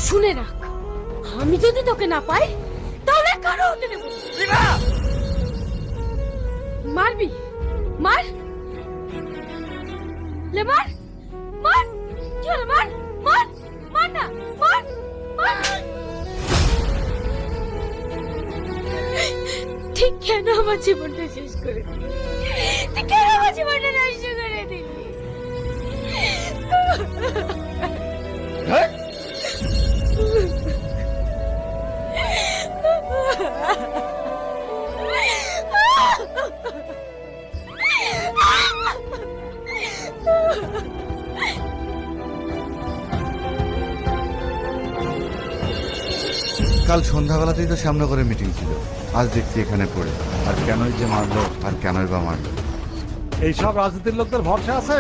শুনে রাখ, আমি যদি তোকে না পাই তাহলে কারো হতে দেব না। মারবি? মার, লে মার, মার, কি হলো? মার, মার, মার না, মার, মার। ঠিক কেন আমার জীবনটা শেষ করে দিলি? তুই কেন আমার জীবনটা নষ্ট করে দিলি? কাল সন্ধ্যাবেলাতেই তো সামনে করে মিটিং ছিল, আজ দেখছি এখানে পড়ে। আর কেনই যে মারলো, আর কেনই বা মারলো? এইসব রাজনীতির লোকদের ভরসা আছে?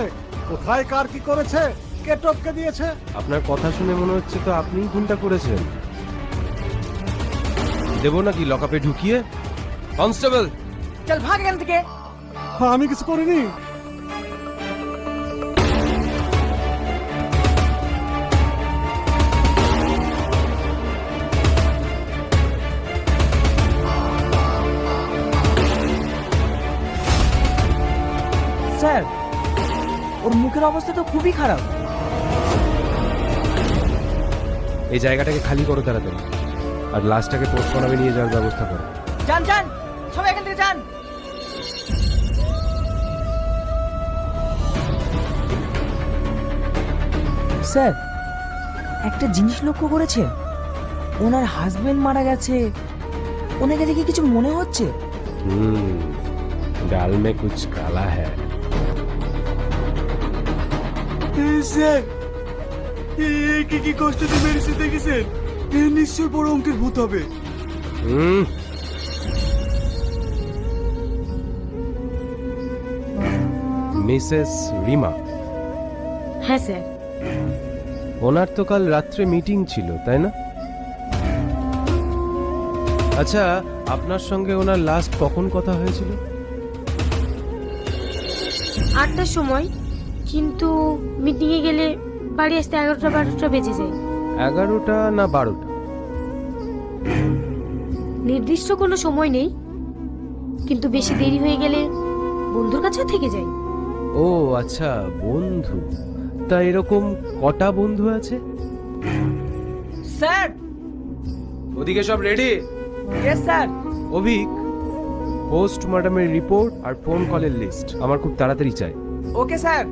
কোথায় কার কি করেছে, কে টপকে দিয়েছে? আপনার কথা শুনে মনে হচ্ছে তো আপনিই খুনটা করেছেন। দেবো নাকি লকআপে ঢুকিয়ে? কনস্টেবল, চল ভাগ এখান থেকে। আমি কিছু করিনি। স্যার, ওর মুখের অবস্থা তো খুবই খারাপ। এই জায়গাটাকে খালি করো তাড়াতাড়ি, আর লাশটাকে পোস্টমর্টমে নিয়ে যাওয়ার ব্যবস্থা করো। যান যান, সবাই এখান থেকে যান। স্যার, একটা জিনিস লক্ষ্য করেছে, ওনার হাজবেন্ড মারা গেছে। ওনাকে দেখে কিছু মনে হচ্ছে? ডাল মে কুছ কালা হ্যায়। স্যার, কি কষ্ট দিয়ে মেরেছে দেখেছেন? নিশ্চয় বড় অঙ্কের ভূত হবে। মিসেস রিমা, হ্যাঁ স্যার। ওনার তো কাল রাত্রে মিটিং ছিল, তাই না? আচ্ছা, আপনার সঙ্গে ওনার লাস্ট কখন কথা হয়েছিল? 8টার সময়, কিন্তু মিটিংয়ে গেলে বাড়ি আসতে 11টা-12টা বেজে যায়। 11টা না 12টা? নির্দিষ্ট কোনো সময় নেই, কিন্তু বেশি দেরি হয়ে গেলে বন্ধুর কাছেও থেকে যাই। ও আচ্ছা, বন্ধু। তা এরকম কটা বন্ধু আছে? স্যার। ওদিকে সব রেডি? Yes sir. অভিক, পোস্টমর্টমের রিপোর্ট আর ফোন কলের লিস্ট আমার খুব তাড়াতাড়ি চাই। Okay sir.